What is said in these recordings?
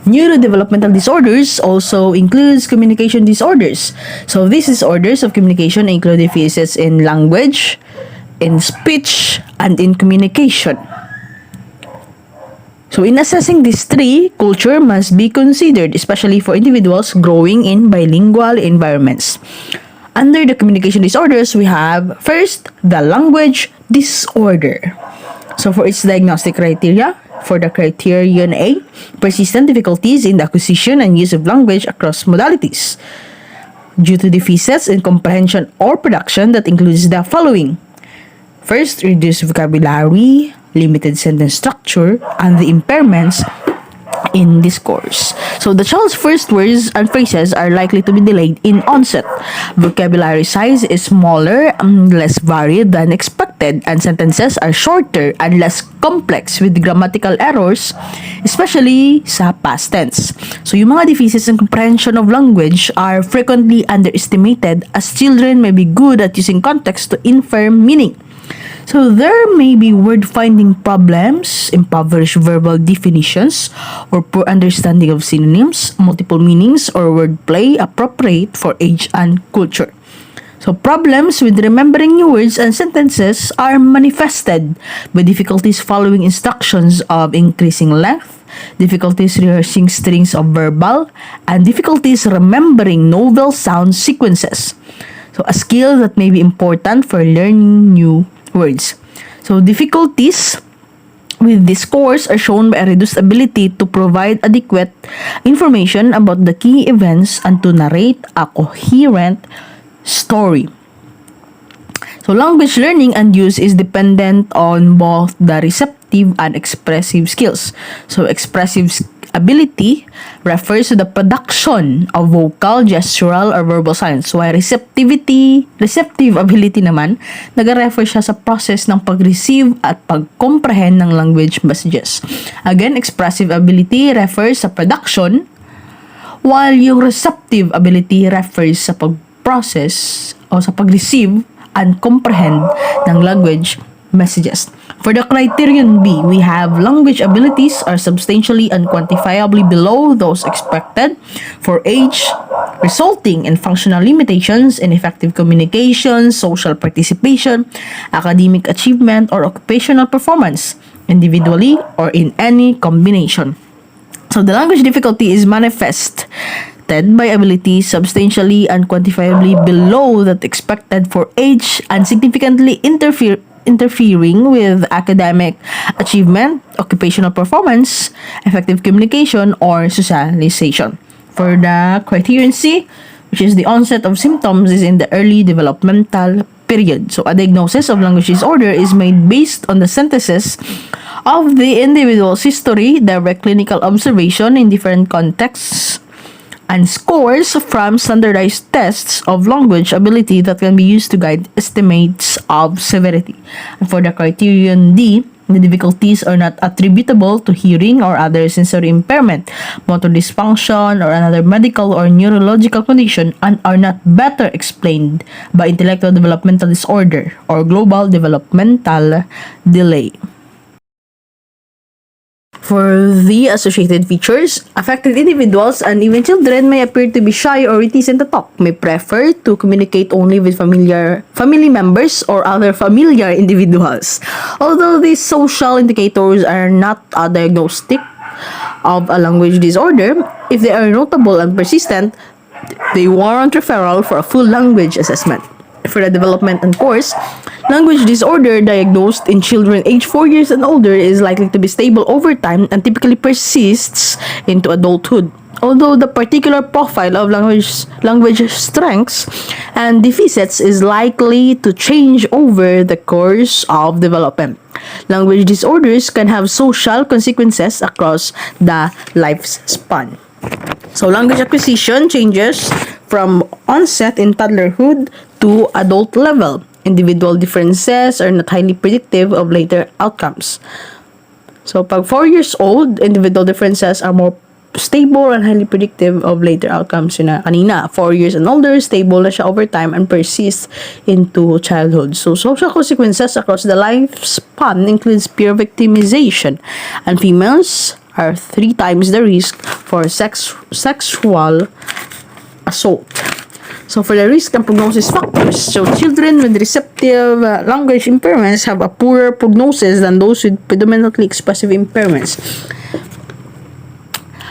Neurodevelopmental disorders also includes communication disorders. So these disorders of communication include deficits in language, in speech, and in communication. So in assessing these three, culture must be considered, especially for individuals growing in bilingual environments. Under the communication disorders, we have first, the language disorder. So for its diagnostic criteria, for the criterion A, persistent difficulties in the acquisition and use of language across modalities due to deficits in comprehension or production that includes the following. First, reduced vocabulary, limited sentence structure, and the impairments in discourse. So the child's first words and phrases are likely to be delayed in onset. Vocabulary size is smaller and less varied than expected, and sentences are shorter and less complex with grammatical errors, especially sa past tense. So yung mga deficits in comprehension of language are frequently underestimated, as children may be good at using context to infer meaning. So there may be word-finding problems, impoverished verbal definitions, or poor understanding of synonyms, multiple meanings, or wordplay appropriate for age and culture. So problems with remembering new words and sentences are manifested by difficulties following instructions of increasing length, difficulties rehearsing strings of verbal, and difficulties remembering novel sound sequences. So a skill that may be important for learning new words. So difficulties with this course are shown by a reduced ability to provide adequate information about the key events and to narrate a coherent story. So language learning and use is dependent on both the receptive and expressive skills. So expressive ability refers to the production of vocal, gestural, or verbal signs. While receptive ability naman, nag-refer siya sa process ng pag-receive at pag-comprehend ng language messages. Again, expressive ability refers sa production, while yung receptive ability refers sa pag-process o sa pag-receive and comprehend ng language messages. For the criterion B, we have language abilities are substantially and quantifiably below those expected for age, resulting in functional limitations in effective communication, social participation, academic achievement, or occupational performance, individually or in any combination. So the language difficulty is manifested by ability substantially and quantifiably below that expected for age and significantly interfering with academic achievement, occupational performance, effective communication, or socialization. For the criterion C, which is the onset of symptoms, is in the early developmental period. So a diagnosis of language disorder is made based on the synthesis of the individual's history, direct clinical observation in different contexts, and scores from standardized tests of language ability that can be used to guide estimates of severity. And for the criterion D, the difficulties are not attributable to hearing or other sensory impairment, motor dysfunction, or another medical or neurological condition, and are not better explained by intellectual developmental disorder or global developmental delay. For the associated features, affected individuals and even children may appear to be shy or reticent to talk, may prefer to communicate only with family members or other familiar individuals. Although these social indicators are not a diagnostic of a language disorder, if they are notable and persistent, they warrant referral for a full language assessment. For the development and course, language disorder diagnosed in children aged 4 years and older is likely to be stable over time and typically persists into adulthood. Although the particular profile of language strengths and deficits is likely to change over the course of development. Language disorders can have social consequences across the lifespan. So language acquisition changes from onset in toddlerhood to adult level. Individual differences are not highly predictive of later outcomes. So pag 4 years old, individual differences are more stable and highly predictive of later outcomes. Yun na kanina, 4 years and older, stable na siya over time and persists into childhood. So social consequences across the lifespan includes peer victimization, and females are 3 times the risk for sexual assault. So for the risk and prognosis factors, so children with receptive language impairments have a poorer prognosis than those with predominantly expressive impairments.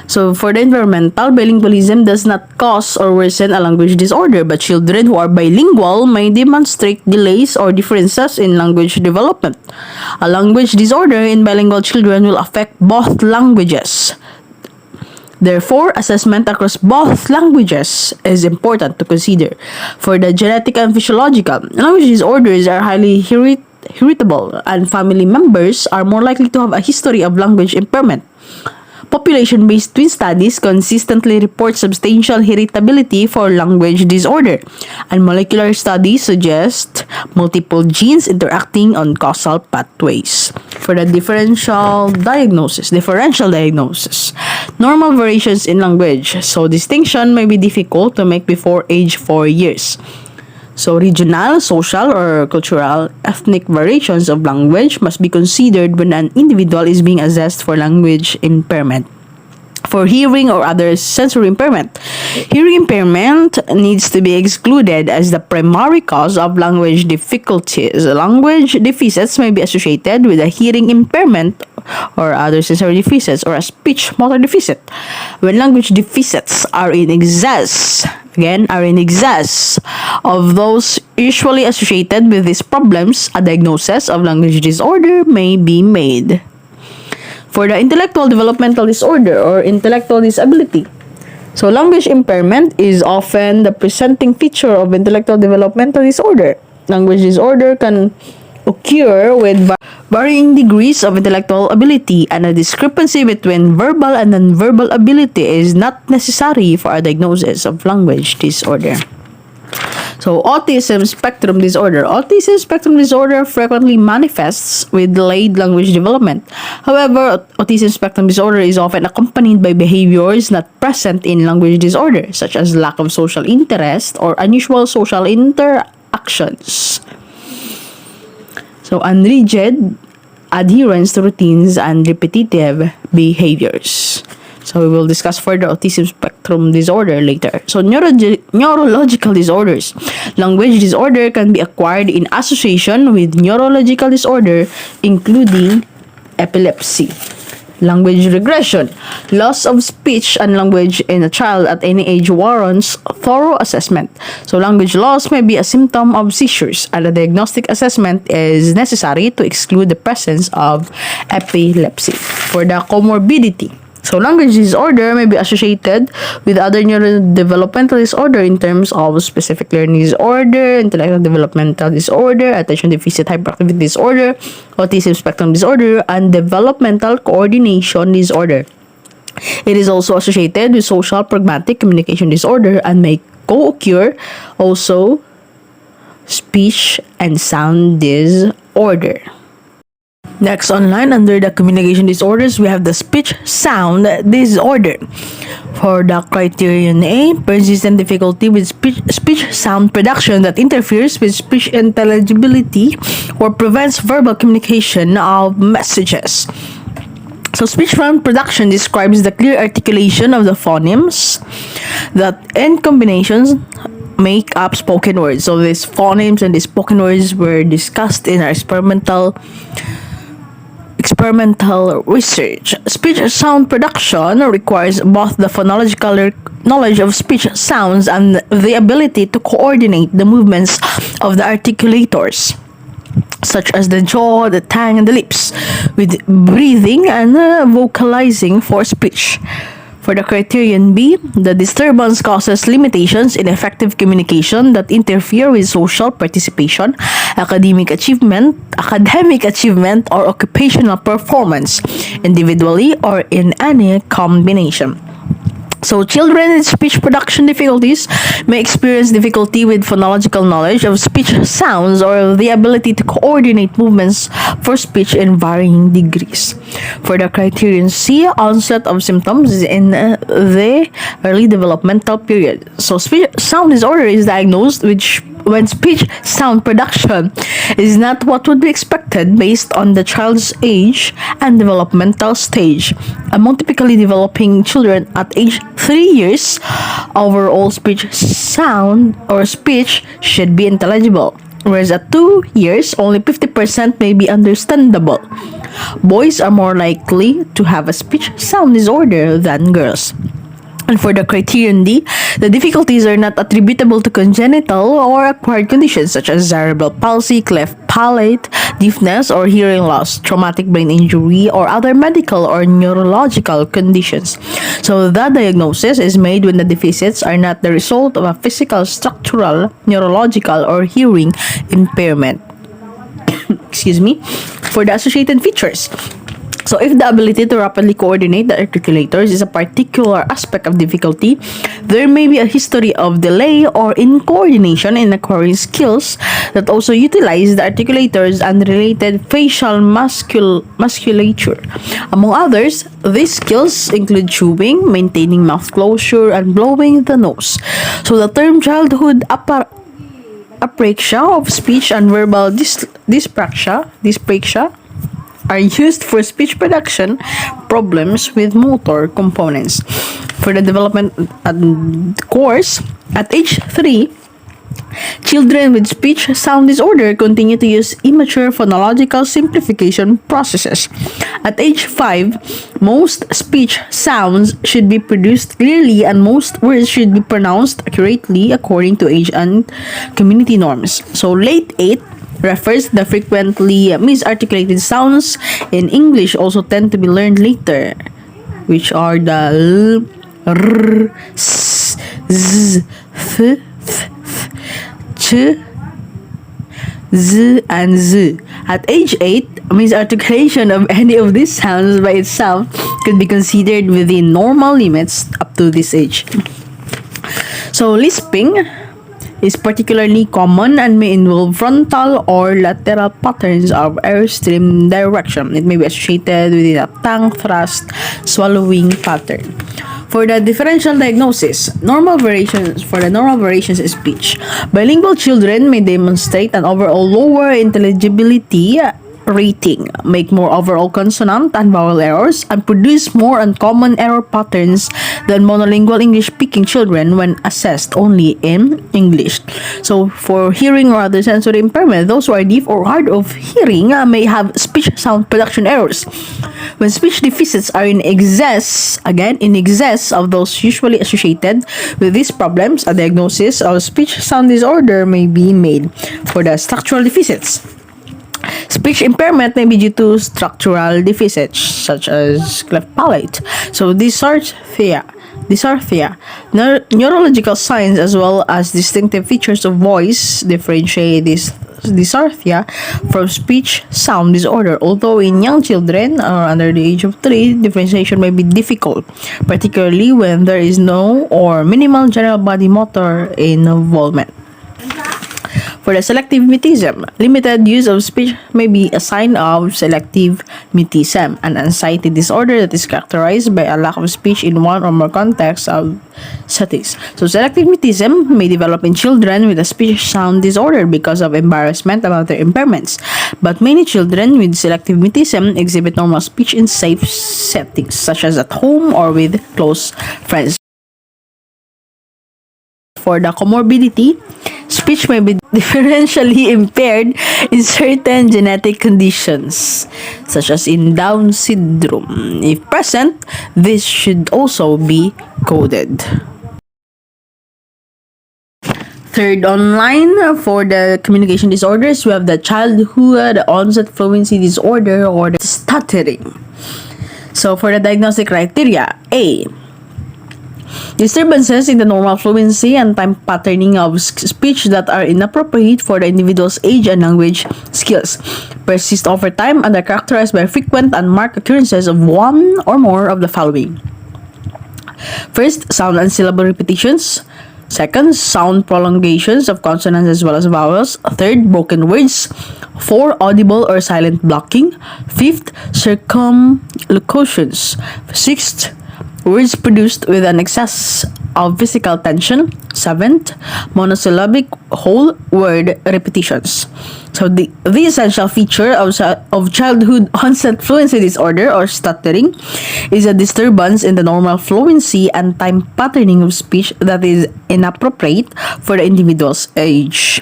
So for the environmental, bilingualism does not cause or worsen a language disorder, but children who are bilingual may demonstrate delays or differences in language development. A language disorder in bilingual children will affect both languages. Therefore, assessment across both languages is important to consider. For the genetic and physiological, language disorders are highly heritable, and family members are more likely to have a history of language impairment. Population-based twin studies consistently report substantial heritability for language disorder, and molecular studies suggest multiple genes interacting on causal pathways. For the differential diagnosis, normal variations in language, so distinction may be difficult to make before age 4 years. So regional, social, or cultural, ethnic variations of language must be considered when an individual is being assessed for language impairment. For hearing or other sensory impairment, hearing impairment needs to be excluded as the primary cause of language difficulties. Language deficits may be associated with a hearing impairment or other sensory deficits or a speech motor deficit. When language deficits are in excess of those usually associated with these problems, a diagnosis of language disorder may be made. For the intellectual developmental disorder or intellectual disability, so language impairment is often the presenting feature of intellectual developmental disorder. Language disorder can occur with varying degrees of intellectual ability, and a discrepancy between verbal and nonverbal ability is not necessary for a diagnosis of language disorder. So, autism spectrum disorder. Autism spectrum disorder frequently manifests with delayed language development. However, autism spectrum disorder is often accompanied by behaviors not present in language disorder, such as lack of social interest or unusual social interactions. So, unrigid adherence to routines and repetitive behaviors. So we will discuss further autism spectrum disorder later. So neurological disorders. Language disorder can be acquired in association with neurological disorder, including epilepsy. Language regression. Loss of speech and language in a child at any age warrants thorough assessment. So language loss may be a symptom of seizures, and a diagnostic assessment is necessary to exclude the presence of epilepsy. For the comorbidity, so language disorder may be associated with other neurodevelopmental disorder in terms of specific learning disorder, intellectual developmental disorder, attention deficit hyperactivity disorder, autism spectrum disorder, and developmental coordination disorder. It is also associated with social pragmatic communication disorder and may co-occur also speech and sound disorder. Next online, under the communication disorders, we have the speech sound disorder. For the criterion A, persistent difficulty with speech sound production that interferes with speech intelligibility or prevents verbal communication of messages. So speech sound production describes the clear articulation of the phonemes that in combinations make up spoken words. So these phonemes and these spoken words were discussed in our experimental research. Speech sound production requires both the phonological knowledge of speech sounds and the ability to coordinate the movements of the articulators, such as the jaw, the tongue, and the lips, with breathing and vocalizing for speech. For the criterion B, the disturbance causes limitations in effective communication that interfere with social participation, academic achievement, or occupational performance, individually or in any combination. So children with speech production difficulties may experience difficulty with phonological knowledge of speech sounds or the ability to coordinate movements for speech in varying degrees. For the criterion C, onset of symptoms in the early developmental period. So speech sound disorder is diagnosed when speech sound production is not what would be expected based on the child's age and developmental stage. Among typically developing children at age 3 years, overall speech sound or speech should be intelligible, whereas at 2 years, only 50% may be understandable. Boys are more likely to have a speech sound disorder than girls. And for the criterion D, the difficulties are not attributable to congenital or acquired conditions such as cerebral palsy, cleft palate, deafness, or hearing loss, traumatic brain injury, or other medical or neurological conditions. So the diagnosis is made when the deficits are not the result of a physical, structural, neurological, or hearing impairment. Excuse me. For the associated features, so if the ability to rapidly coordinate the articulators is a particular aspect of difficulty, there may be a history of delay or incoordination in acquiring skills that also utilize the articulators and related facial musculature. Among others, these skills include chewing, maintaining mouth closure, and blowing the nose. So the term childhood apraxia of speech and verbal dyspraxia are used for speech production problems with motor components. For the development course, at age 3, children with speech sound disorder continue to use immature phonological simplification processes. At age 5, most speech sounds should be produced clearly and most words should be pronounced accurately according to age and community norms. So late 8 refers the frequently misarticulated sounds in English also tend to be learned later, which are the l, r, s, z, th, ch, z, and z. At age 8, misarticulation of any of these sounds by itself could be considered within normal limits up to this age. So lisping is particularly common and may involve frontal or lateral patterns of airstream direction. It may be associated with a tongue thrust swallowing pattern. For the differential diagnosis, normal variations in speech. Bilingual children may demonstrate an overall lower intelligibility rating, make more overall consonant and vowel errors, and produce more uncommon error patterns than monolingual English-speaking children when assessed only in English. So, for hearing or other sensory impairment, those who are deaf or hard of hearing may have speech sound production errors. When speech deficits are in excess of those usually associated with these problems, a diagnosis of speech sound disorder may be made. For the structural deficits, speech impairment may be due to structural deficits such as cleft palate. So dysarthria, neurological signs as well as distinctive features of voice differentiate this dysarthria from speech sound disorder. Although in young children or under the age of 3, differentiation may be difficult, particularly when there is no or minimal general body motor involvement. For the selective mutism, limited use of speech may be a sign of selective mutism, an anxiety disorder that is characterized by a lack of speech in one or more contexts of settings. So selective mutism may develop in children with a speech sound disorder because of embarrassment about their impairments, but many children with selective mutism exhibit normal speech in safe settings, such as at home or with close friends. For the comorbidity, speech may be differentially impaired in certain genetic conditions, such as in Down syndrome. If present, this should also be coded. Third online, for the communication disorders, we have the childhood onset fluency disorder or the stuttering. So for the diagnostic criteria, A, disturbances in the normal fluency and time patterning of speech that are inappropriate for the individual's age and language skills, persist over time and are characterized by frequent and marked occurrences of one or more of the following. First, sound and syllable repetitions. Second, sound prolongations of consonants as well as vowels. Third, broken words. 4, audible or silent blocking. 5th, circumlocutions. 6th, words produced with an excess of physical tension. Seventh, monosyllabic whole word repetitions. So the essential feature of childhood onset fluency disorder or stuttering is a disturbance in the normal fluency and time patterning of speech that is inappropriate for the individual's age.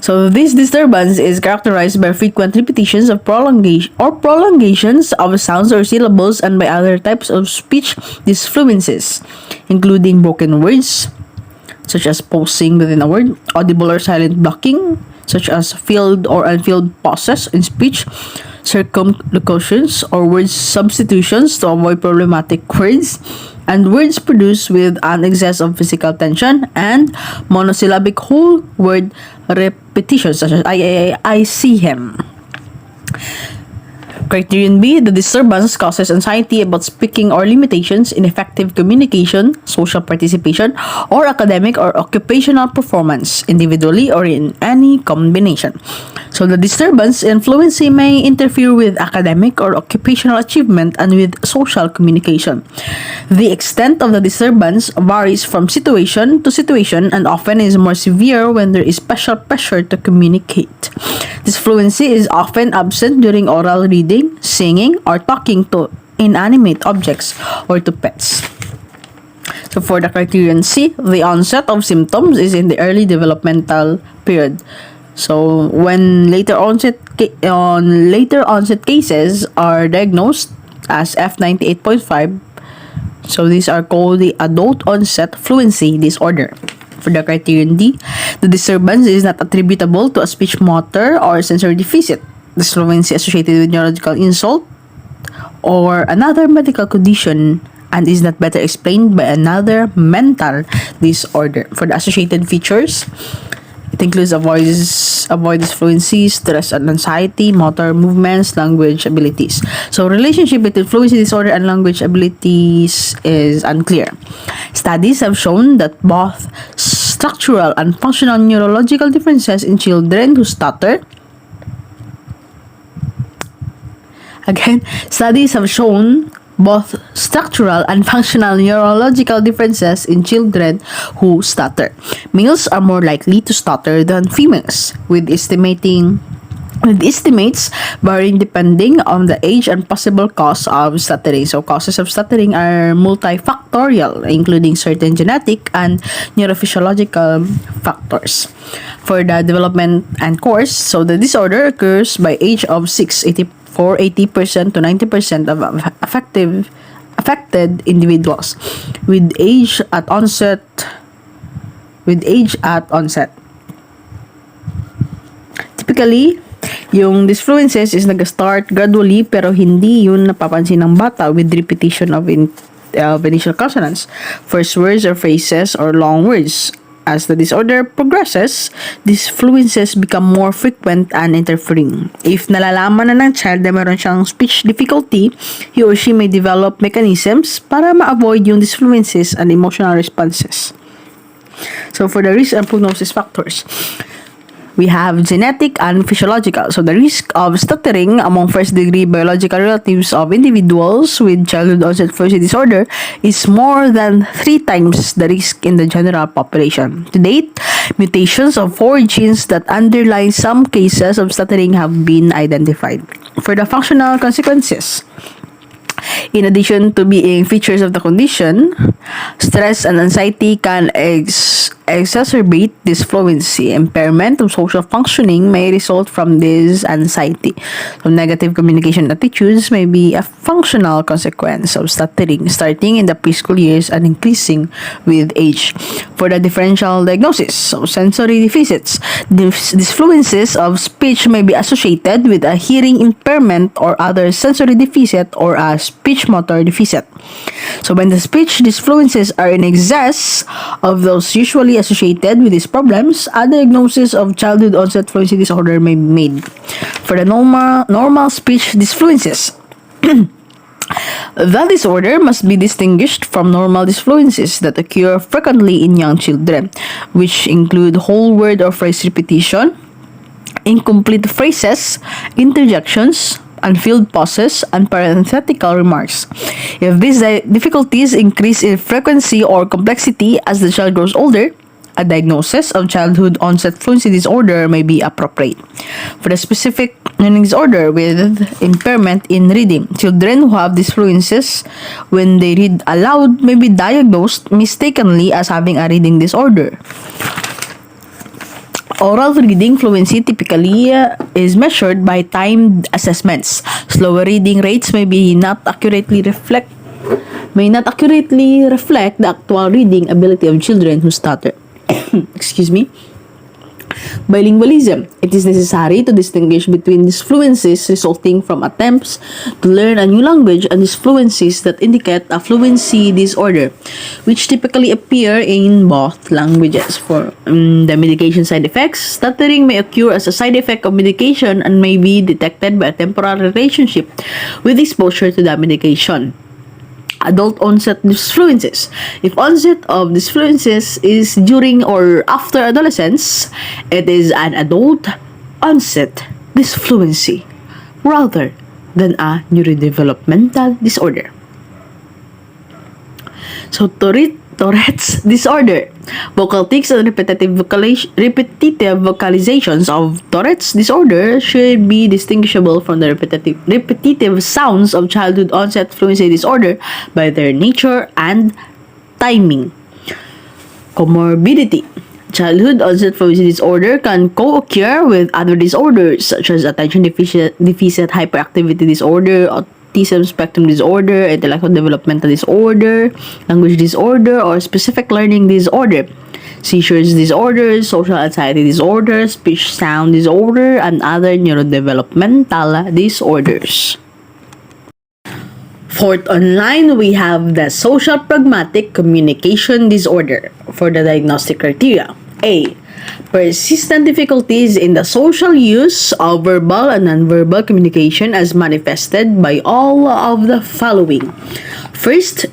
So this disturbance is characterized by frequent repetitions of prolongations of sounds or syllables and by other types of speech disfluencies, including broken words, such as pausing within a word, audible or silent blocking, such as filled or unfilled pauses in speech, circumlocutions or word substitutions to avoid problematic words, and words produced with an excess of physical tension, and monosyllabic whole word repetitions such as I see him. Criterion B, the disturbance causes anxiety about speaking or limitations in effective communication, social participation, or academic or occupational performance, individually or in any combination. So the disturbance in fluency may interfere with academic or occupational achievement and with social communication. The extent of the disturbance varies from situation to situation and often is more severe when there is special pressure to communicate. This fluency is often absent during oral reading, singing, or talking to inanimate objects or to pets. So for the criterion C, the onset of symptoms is in the early developmental period. So when later onset cases are diagnosed as F98.5, so these are called the adult onset fluency disorder. For the criterion D, the disturbance is not attributable to a speech motor or sensory deficit. This fluency associated with neurological insult or another medical condition and is not better explained by another mental disorder. For the associated features, it includes avoidance fluency, stress and anxiety, motor movements, language abilities. So relationship between fluency disorder and language abilities is unclear. Studies have shown that both structural and functional neurological differences in children who stutter. Again, studies have shown both structural and functional neurological differences in children who stutter. Males are more likely to stutter than females, with estimates varying depending on the age and possible cause of stuttering. So causes of stuttering are multifactorial, including certain genetic and neurophysiological factors. For the development and course, so the disorder occurs by age of 80% to 90% of affected individuals with age at onset. Typically, yung disfluences is nag-start gradually pero hindi yun napapansin ng bata with repetition of initial consonants, first words or phrases or long words. As the disorder progresses, these fluences become more frequent and interfering. If nalalaman na ng child na meron siyang speech difficulty, he or she may develop mechanisms para ma-avoid yung disfluences and emotional responses. So for the risk and prognosis factors, we have genetic and physiological. So the risk of stuttering among first-degree biological relatives of individuals with childhood onset fluency disorder is more than 3 times the risk in the general population. To date, mutations of 4 genes that underlie some cases of stuttering have been identified. For the functional consequences, in addition to being features of the condition, stress and anxiety can exacerbate this fluency. Impairment of social functioning may result from this anxiety. So negative communication attitudes may be a functional consequence of stuttering starting in the preschool years and increasing with age. For the differential diagnosis, so sensory deficits, these fluencies of speech may be associated with a hearing impairment or other sensory deficit or a speech motor deficit. So when the speech disfluences are in excess of those usually associated with these problems, a diagnosis of childhood onset fluency disorder may be made. For the normal speech disfluences, the disorder must be distinguished from normal disfluencies that occur frequently in young children, which include whole word or phrase repetition, incomplete phrases, interjections, unfilled pauses, and parenthetical remarks. If these difficulties increase in frequency or complexity as the child grows older, a diagnosis of childhood onset fluency disorder may be appropriate. For the specific learning disorder with impairment in reading, children who have these fluencies when they read aloud may be diagnosed mistakenly as having a reading disorder. Oral reading fluency typically is measured by timed assessments. Slower reading rates may not accurately reflect the actual reading ability of children who stutter. Excuse me. Bilingualism. It is necessary to distinguish between these fluencies resulting from attempts to learn a new language and these fluencies that indicate a fluency disorder, which typically appear in both languages. For the medication side effects, stuttering may occur as a side effect of medication and may be detected by a temporal relationship with exposure to the medication. Adult onset disfluencies. If onset of disfluencies is during or after adolescence, it is an adult onset disfluency rather than a neurodevelopmental disorder. So, Tourette's disorder. Vocal tics and repetitive vocalizations of Tourette's disorder should be distinguishable from the repetitive sounds of childhood onset fluency disorder by their nature and timing. Comorbidity. Childhood onset fluency disorder can co-occur with other disorders such as attention deficit hyperactivity disorder, autism spectrum disorder, intellectual developmental disorder, language disorder, or specific learning disorder, seizures disorders, social anxiety disorder, speech sound disorder, and other neurodevelopmental disorders. Fourth online, we have the social pragmatic communication disorder. For the diagnostic criteria: A. Persistent difficulties in the social use of verbal and nonverbal communication as manifested by all of the following. First,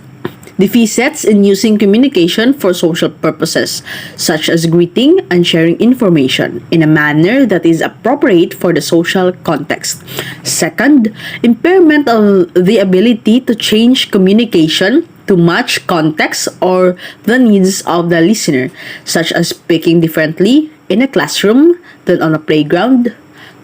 deficits in using communication for social purposes, such as greeting and sharing information in a manner that is appropriate for the social context. Second, impairment of the ability to change communication to match context or the needs of the listener, such as speaking differently in a classroom than on a playground,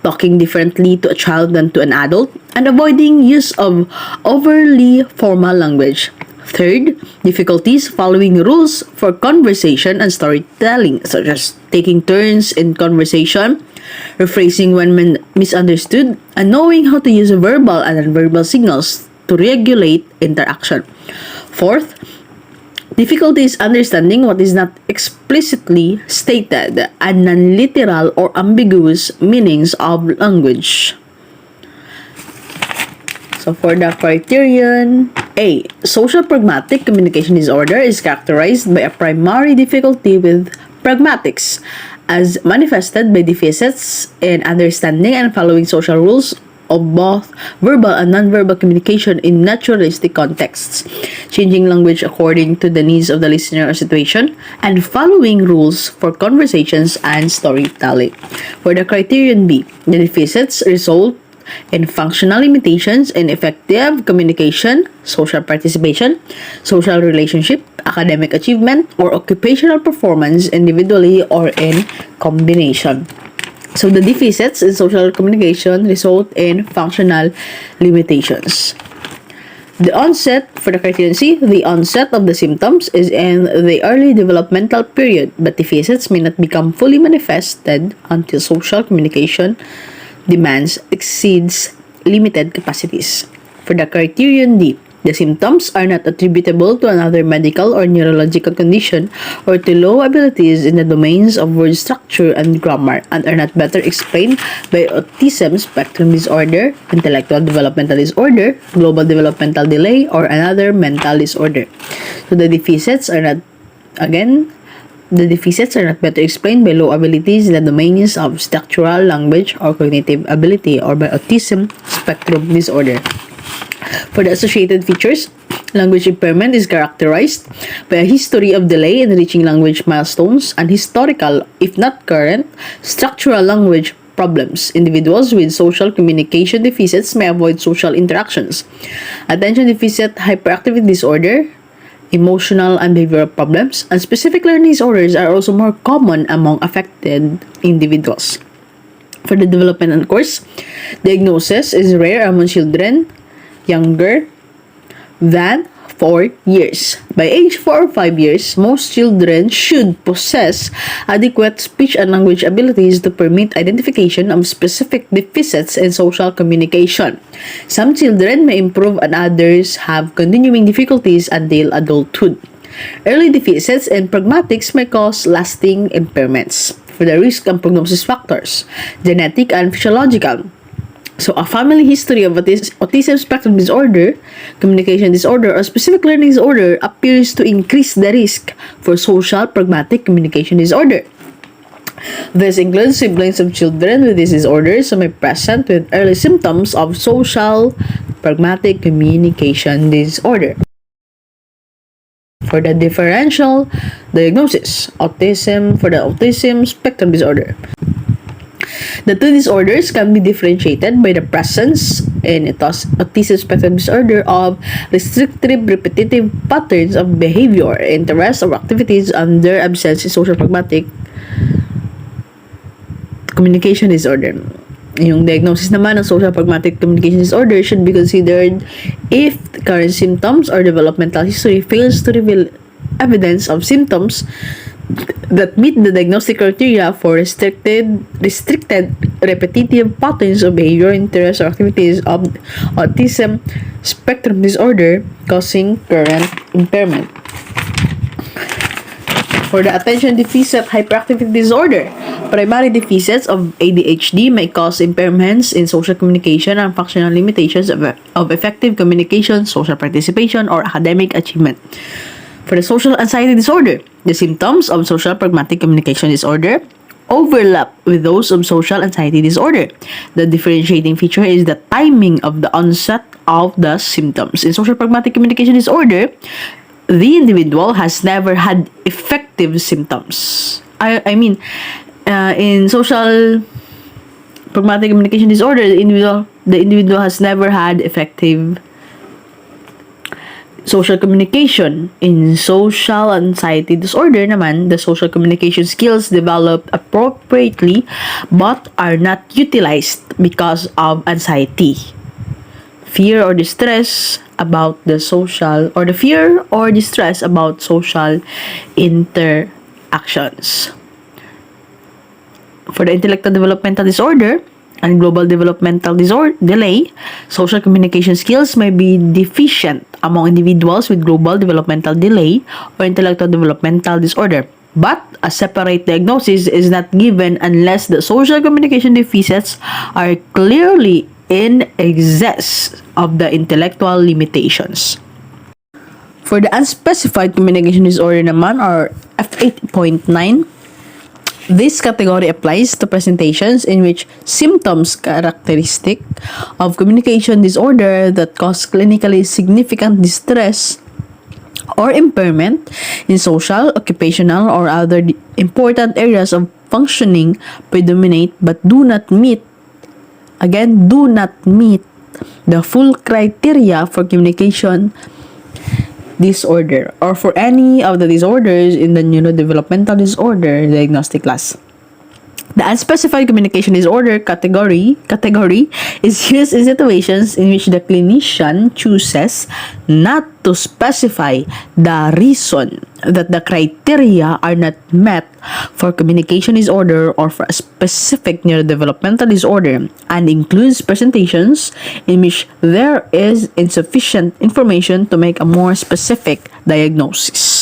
talking differently to a child than to an adult, and avoiding use of overly formal language. Third, difficulties following rules for conversation and storytelling, such as taking turns in conversation, rephrasing when misunderstood, and knowing how to use verbal and nonverbal signals to regulate interaction. Fourth, difficulties understanding what is not explicitly stated and non-literal or ambiguous meanings of language. So for the criterion, A. Social pragmatic communication disorder is characterized by a primary difficulty with pragmatics as manifested by deficits in understanding and following social rules of both verbal and nonverbal communication in naturalistic contexts, changing language according to the needs of the listener or situation, and following rules for conversations and storytelling. For the criterion B, the deficits result in functional limitations in effective communication, social participation, social relationship, academic achievement, or occupational performance individually or in combination. So the deficits in social communication result in functional limitations. The onset, for the criterion C, the onset of the symptoms is in the early developmental period, but deficits may not become fully manifested until social communication demands exceeds limited capacities. For the criterion D, the symptoms are not attributable to another medical or neurological condition or to low abilities in the domains of word structure and grammar and are not better explained by autism spectrum disorder, intellectual developmental disorder, global developmental delay, or another mental disorder. So the deficits are not better explained by low abilities in the domains of structural, language, or cognitive ability or by autism spectrum disorder. For the associated features, language impairment is characterized by a history of delay in reaching language milestones and historical, if not current, structural language problems. Individuals with social communication deficits may avoid social interactions. Attention deficit hyperactivity disorder, emotional and behavioral problems, and specific learning disorders are also more common among affected individuals. For the developmental course, diagnosis is rare among children younger than 4 years. By age 4 or 5 years, most children should possess adequate speech and language abilities to permit identification of specific deficits in social communication. Some children may improve and others have continuing difficulties until adulthood. Early deficits in pragmatics may cause lasting impairments. For the risk and prognosis factors, genetic and physiological. So, a family history of autism spectrum disorder, communication disorder, or specific learning disorder appears to increase the risk for social pragmatic communication disorder. This includes siblings of children with these disorders who may present with early symptoms of social pragmatic communication disorder. For the differential diagnosis, autism for the autism spectrum disorder. The two disorders can be differentiated by the presence in autism spectrum disorder of restrictive repetitive patterns of behavior, interests, or activities and their absence in social pragmatic communication disorder. Yung diagnosis naman ng social pragmatic communication disorder should be considered if the current symptoms or developmental history fails to reveal evidence of symptoms that meet the diagnostic criteria for restricted repetitive patterns of behavior, interests, or activities of autism spectrum disorder causing current impairment. For the attention deficit hyperactivity disorder, primary deficits of ADHD may cause impairments in social communication and functional limitations of effective communication, social participation, or academic achievement. For the social anxiety disorder, the symptoms of social pragmatic communication disorder overlap with those of social anxiety disorder. The differentiating feature is the timing of the onset of the symptoms. In social pragmatic communication disorder, the individual has never had effective symptoms. In social pragmatic communication disorder, the individual has never had effective social communication. In social anxiety disorder naman, the social communication skills developed appropriately but are not utilized because of anxiety, fear or distress about the social interactions. For the intellectual developmental disorder and global developmental delay, social communication skills may be deficient among individuals with global developmental delay or intellectual developmental disorder. But a separate diagnosis is not given unless the social communication deficits are clearly in excess of the intellectual limitations. For the unspecified communication disorder naman, or F8.9, this category applies to presentations in which symptoms characteristic of communication disorder that cause clinically significant distress or impairment in social, occupational, or other important areas of functioning predominate but do not meet the full criteria for communication disorder or for any of the disorders in the neurodevelopmental disorder diagnostic class. The unspecified communication disorder category is used in situations in which the clinician chooses not to specify the reason that the criteria are not met for communication disorder or for a specific neurodevelopmental disorder, and includes presentations in which there is insufficient information to make a more specific diagnosis.